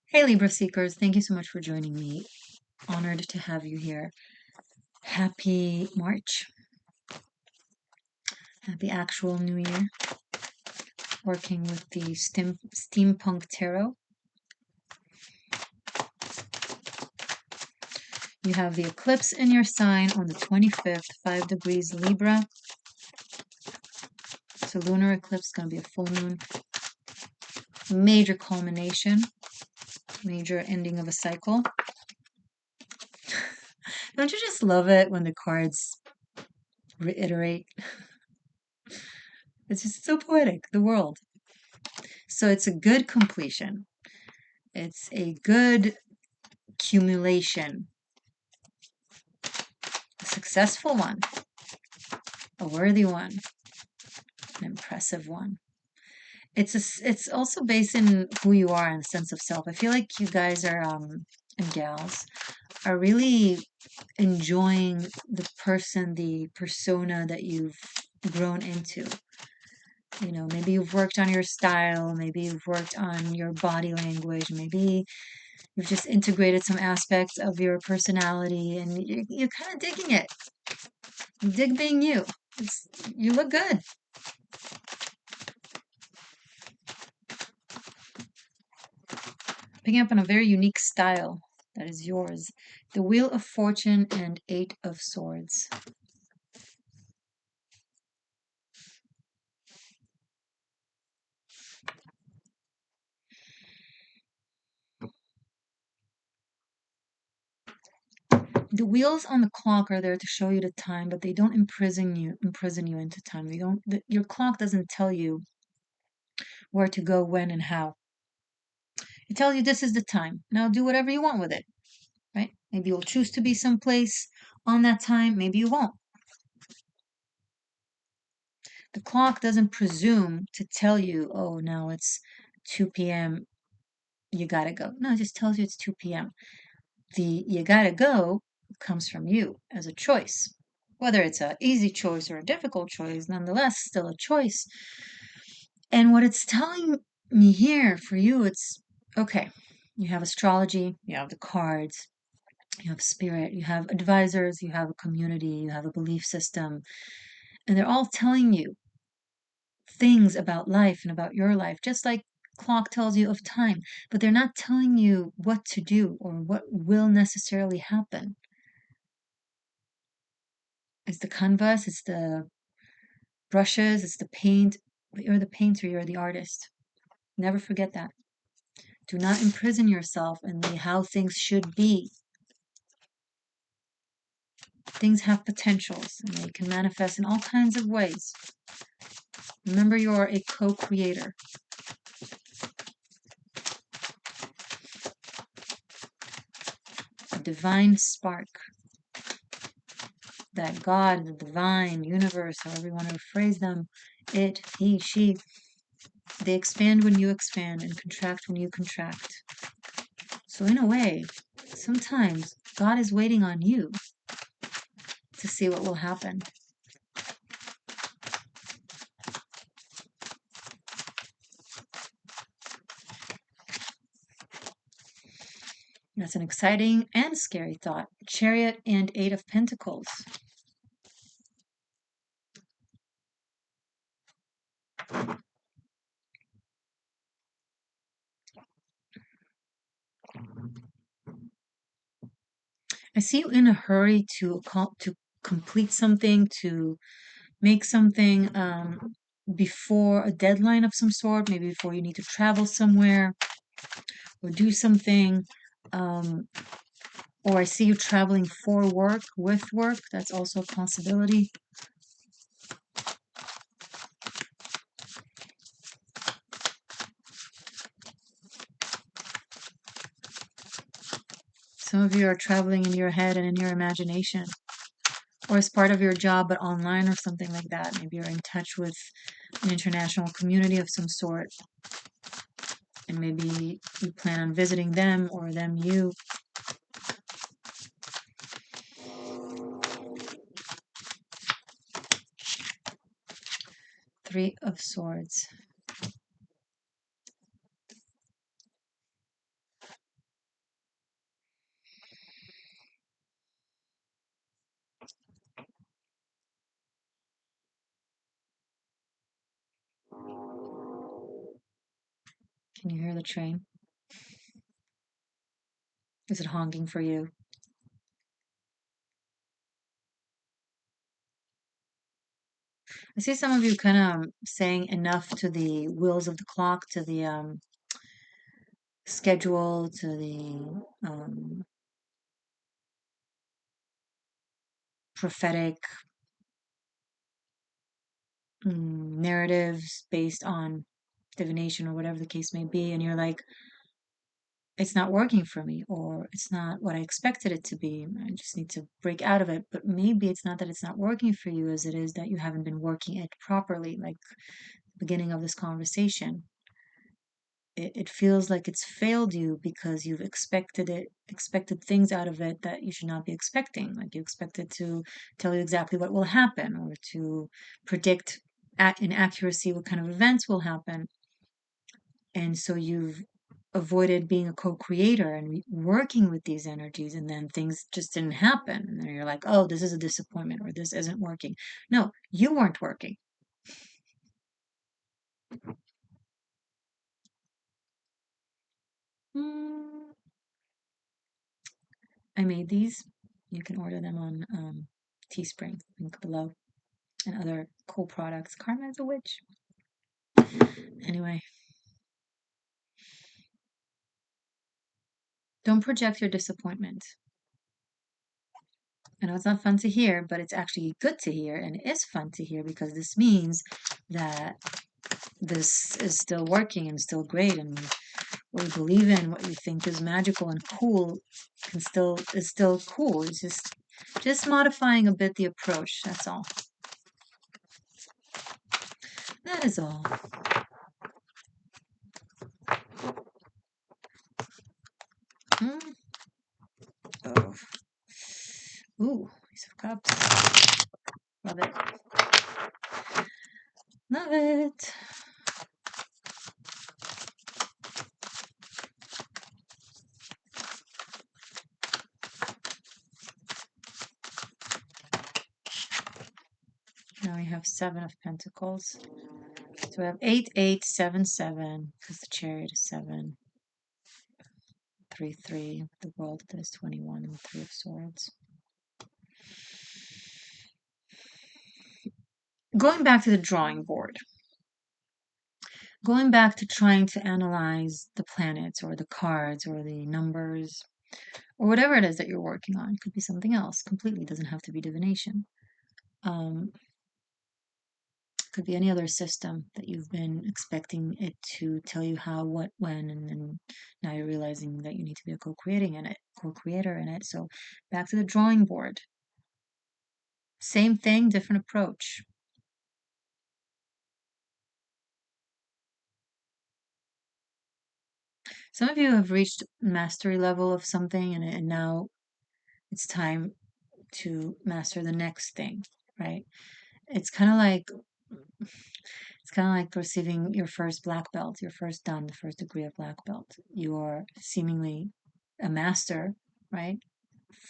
Hey Libra Seekers, thank you so much for joining me. Honored to have you here. Happy March. Happy actual New Year. Working with the Steampunk Tarot. You have the eclipse in your sign on the 25th, 5 degrees Libra. It's a lunar eclipse, going to be a full moon. Major culmination. Major ending of a cycle. Don't you just love it when the cards reiterate? It's just so poetic, the world. So it's a good completion. It's a good accumulation. A successful one. A worthy one. An impressive one. It's also based in who you are and the sense of self. I feel like you guys are and gals are really enjoying the person, the persona that you've grown into. You know, maybe you've worked on your style, maybe you've worked on your body language, maybe you've just integrated some aspects of your personality and you're kind of digging it. You dig being you. You look good. Picking up on a very unique style that is yours. The Wheel of Fortune and 8 of Swords. The wheels on the clock are there to show you the time, but they don't imprison you into time. Your clock doesn't tell you where to go, when, and how. It tells you this is the time. Now do whatever you want with it. Right? Maybe you'll choose to be someplace on that time, maybe you won't. The clock doesn't presume to tell you, oh, now it's 2 p.m., you gotta go. No, it just tells you it's 2 p.m. The you gotta go comes from you as a choice. Whether it's an easy choice or a difficult choice, nonetheless, still a choice. And what it's telling me here for you, it's okay. You have astrology, you have the cards, you have spirit, you have advisors, you have a community, you have a belief system, and they're all telling you things about life and about your life, just like clock tells you of time, but they're not telling you what to do or what will necessarily happen. It's the canvas, it's the brushes, it's the paint, but you're the painter, you're the artist. Never forget that. Do not imprison yourself in how things should be. Things have potentials and they can manifest in all kinds of ways. Remember, you are a co-creator. A divine spark. That God, the divine, universe, however you want to phrase them, it, he, she, they expand when you expand and contract when you contract. So in a way, sometimes God is waiting on you to see what will happen. That's an exciting and scary thought. Chariot and 8 of Pentacles. I see you in a hurry to complete something, to make something before a deadline of some sort, maybe before you need to travel somewhere or do something. Or I see you traveling for work, with work. That's also a possibility. Some of you are traveling in your head and in your imagination, or as part of your job, but online or something like that. Maybe you're in touch with an international community of some sort, and maybe you plan on visiting them or them you. Three of Swords. Can you hear the train? Is it honking for you? I see some of you kind of saying enough to the wheels of the clock, to the schedule, to the prophetic narratives based on divination or whatever the case may be, and you're like, it's not working for me, or it's not what I expected it to be. I just need to break out of it. But maybe it's not that it's not working for you as it is that you haven't been working it properly, like the beginning of this conversation. It feels like it's failed you because you've expected things out of it that you should not be expecting. Like you expected to tell you exactly what will happen, or to predict in accuracy what kind of events will happen. And so you've avoided being a co-creator and working with these energies, and then things just didn't happen. And then you're like, oh, this is a disappointment, or this isn't working. No, you weren't working. Mm, I made these. You can order them on Teespring, link below, and other cool products. Karma is a witch. Anyway, don't project your disappointment. I know it's not fun to hear, but it's actually good to hear, and it is fun to hear because this means that this is still working and still great, and what you believe in, what you think is magical and cool, is still cool. It's just modifying a bit the approach. That's all. That is all. Mm. Oh. Ooh, Ace of Cups. Love it. Love it. Now we have 7 of Pentacles. So we have 8, 8, 7, 7, because the Chariot is 7. 3, 3. The World that is 21, and the 3 of Swords. Going back to the drawing board. Going back to trying to analyze the planets or the cards or the numbers or whatever it is that you're working on. It could be something else completely. It doesn't have to be divination. Could be any other system that you've been expecting it to tell you how, what, when, and then now you're realizing that you need to be a co-creator in it. So back to the drawing board. Same thing, different approach. Some of you have reached mastery level of something, and now it's time to master the next thing, right? It's kind of like receiving your first black belt, your first dan, the first degree of black belt. You're seemingly a master, right,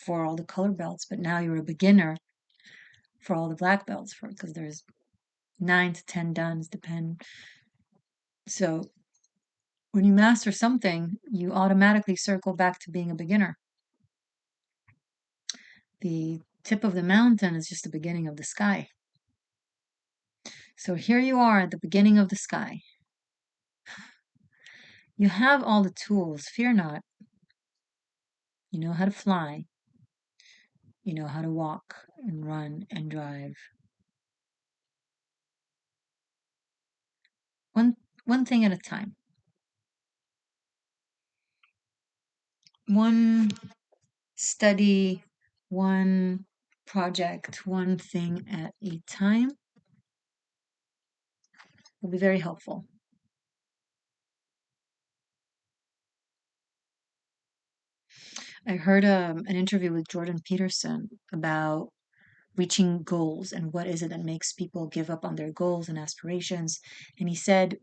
for all the color belts, but now you're a beginner for all the black belts, because there's 9 to 10 dans, depend. So when you master something, you automatically circle back to being a beginner. The tip of the mountain is just the beginning of the sky. So here you are at the beginning of the sky. You have all the tools. Fear not. You know how to fly. You know how to walk and run and drive. One thing at a time. One study, one project, one thing at a time will be very helpful. I heard an interview with Jordan Peterson about reaching goals and what is it that makes people give up on their goals and aspirations. And he said,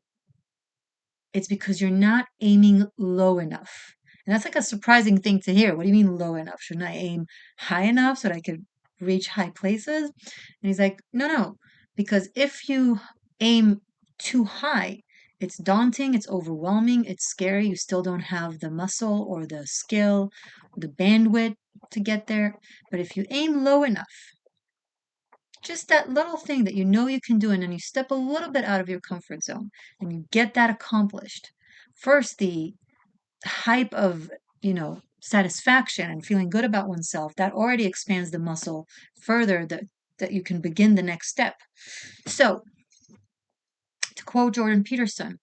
it's because you're not aiming low enough. And that's like a surprising thing to hear. What do you mean low enough? Shouldn't I aim high enough so that I could reach high places? And he's like, no, because if you aim too high, It's daunting, it's overwhelming, it's scary. You still don't have the muscle or the skill or the bandwidth to get there. But if you aim low enough, just that little thing that you know you can do, and then you step a little bit out of your comfort zone and you get that accomplished. First, the hype of, satisfaction and feeling good about oneself, that already expands the muscle further that you can begin the next step. So, to quote Jordan Peterson,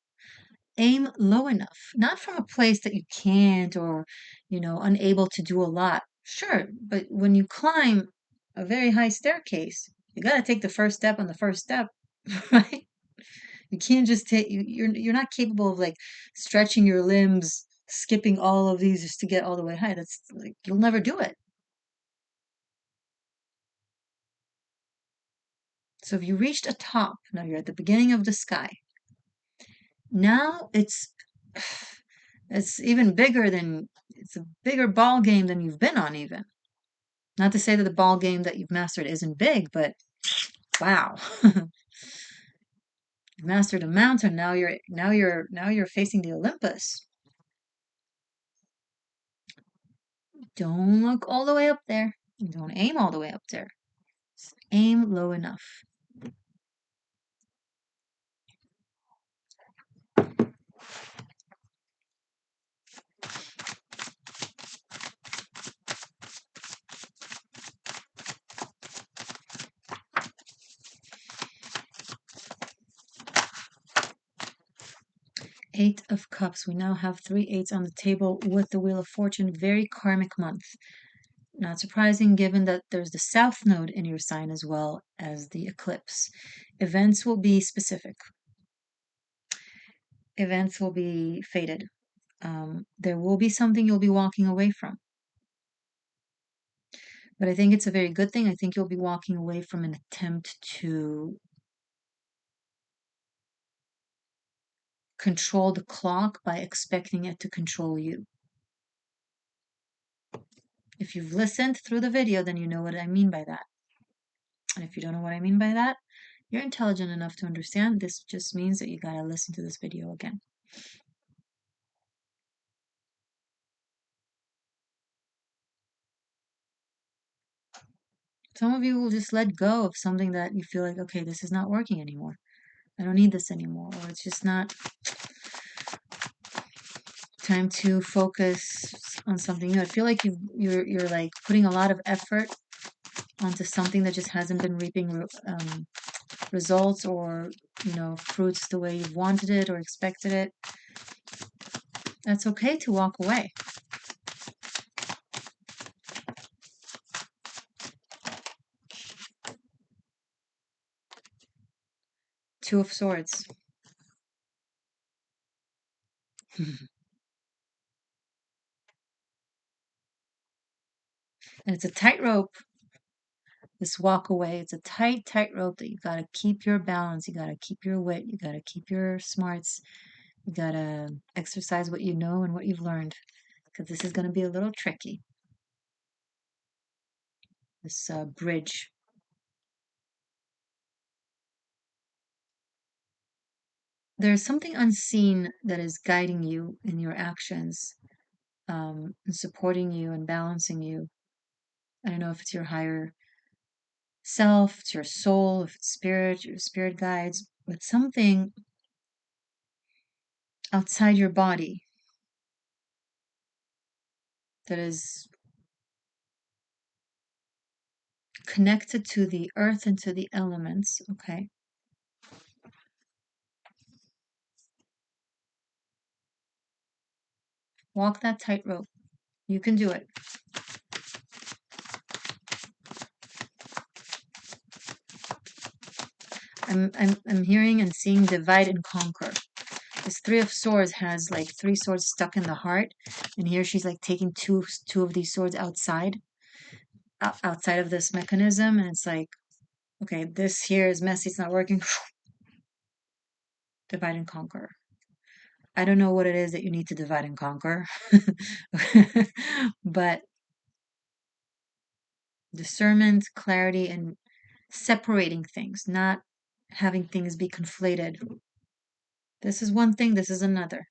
aim low enough, not from a place that you can't or, unable to do a lot. Sure, but when you climb a very high staircase, you got to take the first step on the first step, right? You can't just take you're not capable of like stretching your limbs, skipping all of these just to get all the way high. That's like you'll never do it. So if you reached a top, now you're at the beginning of the sky. Now it's even bigger than it's a bigger ball game than you've been on even. Not to say that the ball game that you've mastered isn't big, but wow. You've mastered a mountain. Now you're facing the Olympus. Don't look all the way up there. Don't aim all the way up there. Just aim low enough. Eight of Cups. We now have 3 8s on the table with the Wheel of Fortune. Very karmic month. Not surprising given that there's the South Node in your sign as well as the eclipse. Events will be specific. Events will be fated. There will be something you'll be walking away from. But I think it's a very good thing. I think you'll be walking away from an attempt to control the clock by expecting it to control you. If you've listened through the video, then you know what I mean by that. And if you don't know what I mean by that, you're intelligent enough to understand this just means that you gotta listen to this video again. Some of you will just let go of something that you feel like, okay, this is not working anymore. I don't need this anymore. Or it's just not time to focus on something new. I feel like you're like putting a lot of effort onto something that just hasn't been reaping results or fruits the way you've wanted it or expected it. That's okay to walk away. Two of Swords. And it's a tightrope, this walk away. It's a tightrope that you got to keep your balance. You got to keep your wit. You got to keep your smarts. You got to exercise what you know and what you've learned, because this is going to be a little tricky. This bridge. There's something unseen that is guiding you in your actions, and supporting you and balancing you. I don't know if it's your higher self, it's your soul, if it's spirit, your spirit guides, but something outside your body that is connected to the earth and to the elements, okay? Walk that tightrope. You can do it. I'm hearing and seeing divide and conquer. This Three of Swords has like 3 swords stuck in the heart, and here she's like taking two of these swords outside of this mechanism, and it's like, okay, this here is messy, it's not working. Divide and conquer. I don't know what it is that you need to divide and conquer, but discernment, clarity, and separating things, not having things be conflated. This is one thing, this is another.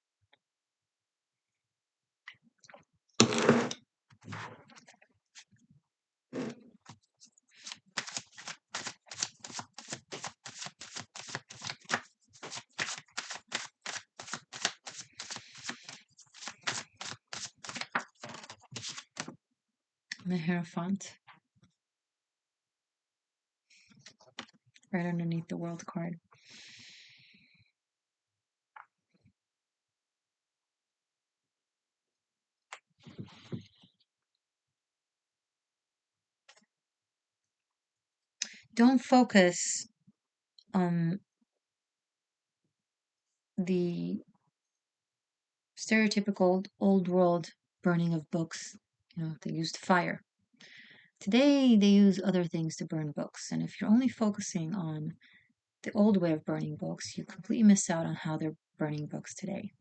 The Hierophant. Right underneath the World card. Don't focus on the stereotypical old world burning of books. You know, they used fire. Today, they use other things to burn books. And if you're only focusing on the old way of burning books, you completely miss out on how they're burning books today.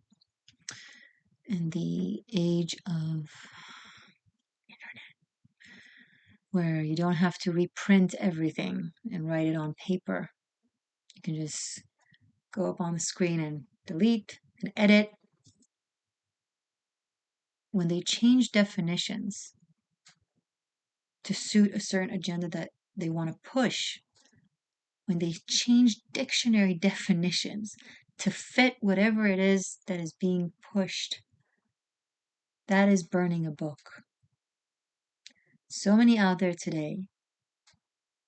In the age of internet, where you don't have to reprint everything and write it on paper, you can just go up on the screen and delete and edit. When they change definitions to suit a certain agenda that they want to push, when they change dictionary definitions to fit whatever it is that is being pushed, that is burning a book. So many out there today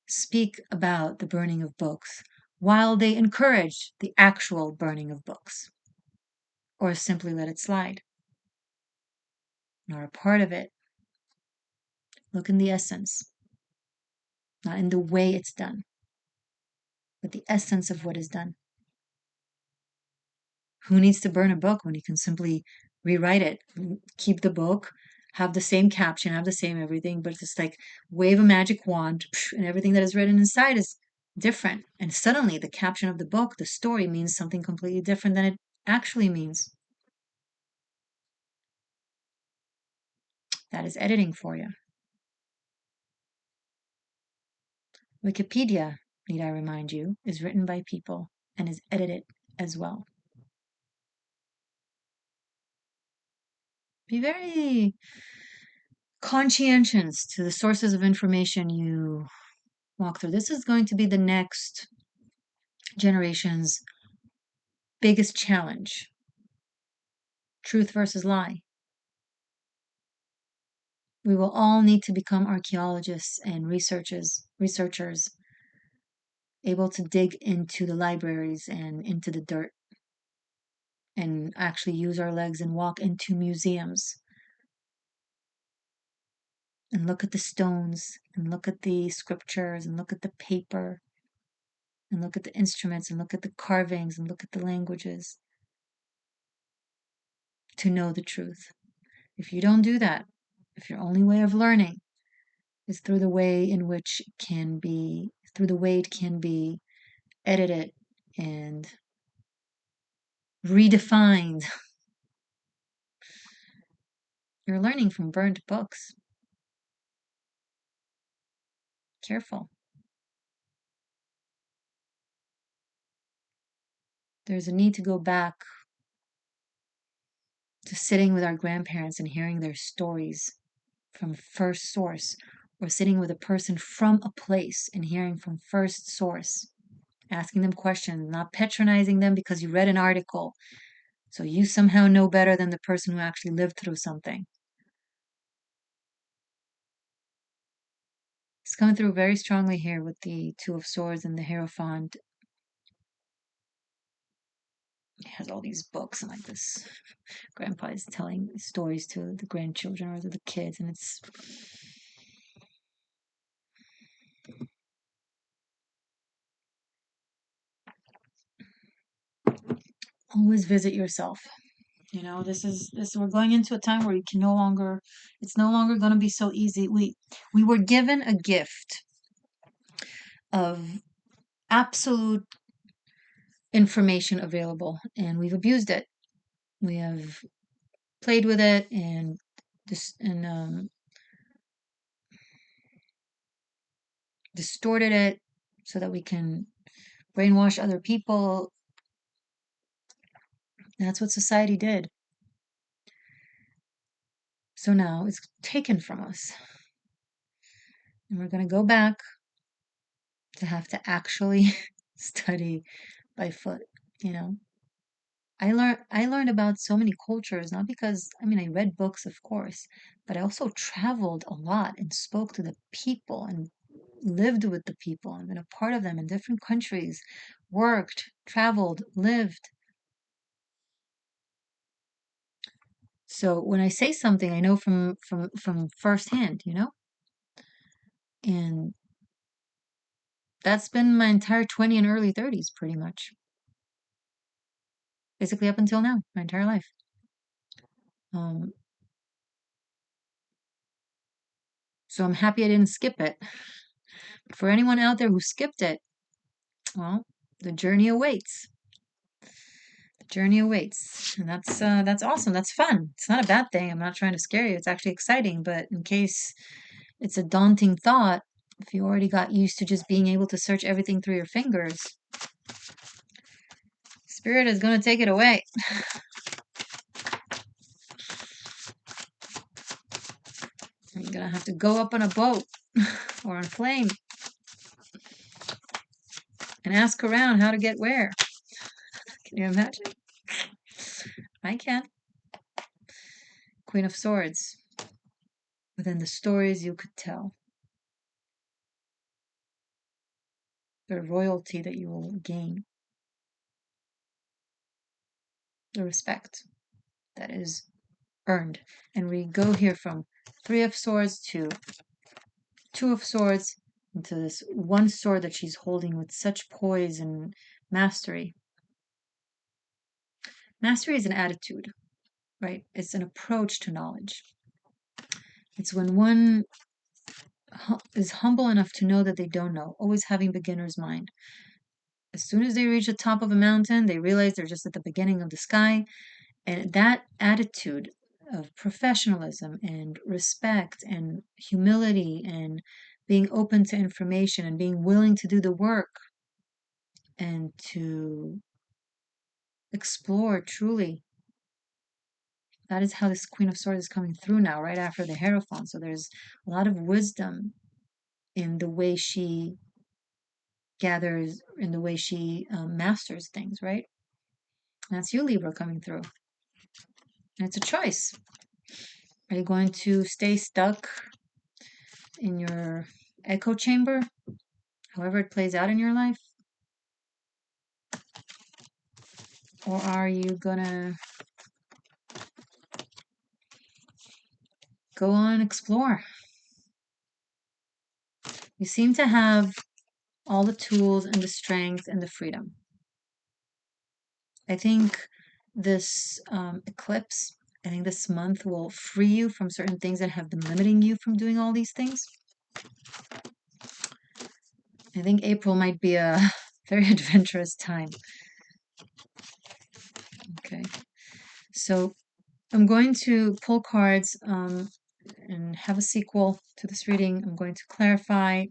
speak about the burning of books while they encourage the actual burning of books, or simply let it slide. Not a part of it. Look in the essence, not in the way it's done, but the essence of what is done. Who needs to burn a book when you can simply rewrite it, keep the book, have the same caption, have the same everything, but it's like wave a magic wand and everything that is written inside is different. And suddenly the caption of the book, the story means something completely different than it actually means. That is editing for you. Wikipedia, need I remind you, is written by people and is edited as well. Be very conscientious to the sources of information you walk through. This is going to be the next generation's biggest challenge. Truth versus lie. We will all need to become archaeologists and researchers, able to dig into the libraries and into the dirt and actually use our legs and walk into museums and look at the stones and look at the scriptures and look at the paper and look at the instruments and look at the carvings and look at the languages to know the truth. If you don't do that, if your only way of learning is through the way in which it can be, through the way it can be edited and redefined, you're learning from burned books. Careful. There's a need to go back to sitting with our grandparents and hearing their stories from first source, or sitting with a person from a place and hearing from first source, asking them questions, not patronizing them because you read an article, so you somehow know better than the person who actually lived through something. It's coming through very strongly here with the Two of Swords and the Hierophant. It has all these books and like this grandpa is telling stories to the grandchildren or to the kids, and it's always visit yourself. You know, this we're going into a time where you can no longer, it's no longer going to be so easy. We were given a gift of absolute information available, and we've abused it. We have played with it and distorted it so that we can brainwash other people, That's what society did. So now it's taken from us. And we're going to go back to have to actually study by foot, you know. I learned about so many cultures, not because, I mean, I read books, of course, but I also traveled a lot and spoke to the people and lived with the people and been a part of them in different countries, worked, traveled, lived. So when I say something, I know from firsthand, you know? And that's been my entire 20 and early 30s, pretty much. Basically up until now, my entire life. Um, so I'm happy I didn't skip it. For anyone out there who skipped it, well, the journey awaits. The journey awaits. And that's awesome. That's fun. It's not a bad thing. I'm not trying to scare you. It's actually exciting, but in case it's a daunting thought, if you already got used to just being able to search everything through your fingers, Spirit is going to take it away. You're going to have to go up on a boat or on a plane and ask around how to get where. Can you imagine? I can. Queen of Swords. Within the stories you could tell. The royalty that you will gain. The respect that is earned. And we go here from Three of Swords to Two of Swords into this one sword that she's holding with such poise and mastery. Mastery is an attitude, right? It's an approach to knowledge. It's when one is humble enough to know that they don't know, always having beginner's mind. As soon as they reach the top of a mountain, they realize they're just at the beginning of the sky. And that attitude of professionalism and respect and humility and being open to information and being willing to do the work and to explore truly. That is how this Queen of Swords is coming through now, right after the Hierophant. So there's a lot of wisdom in the way she gathers, in the way she masters things, right? That's you, Libra, coming through. And it's a choice. Are you going to stay stuck in your echo chamber, however it plays out in your life? Or are you gonna go on and explore? You seem to have all the tools and the strength and the freedom. I think this eclipse, I think this month will free you from certain things that have been limiting you from doing all these things. I think April might be a very adventurous time. Okay, so I'm going to pull cards and have a sequel to this reading. I'm going to clarify,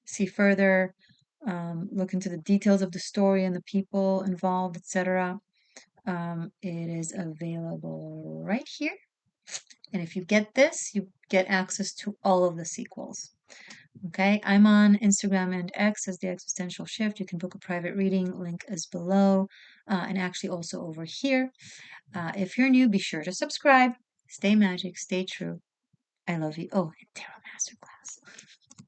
see further, look into the details of the story and the people involved, etc. It is available right here. And if you get this, you get access to all of the sequels. Okay, I'm on Instagram and X as the Existential Shift. You can book a private reading. Link is below and actually also over here. If you're new, be sure to subscribe. Stay magic, stay true. I love you. Oh, and Tarot Masterclass.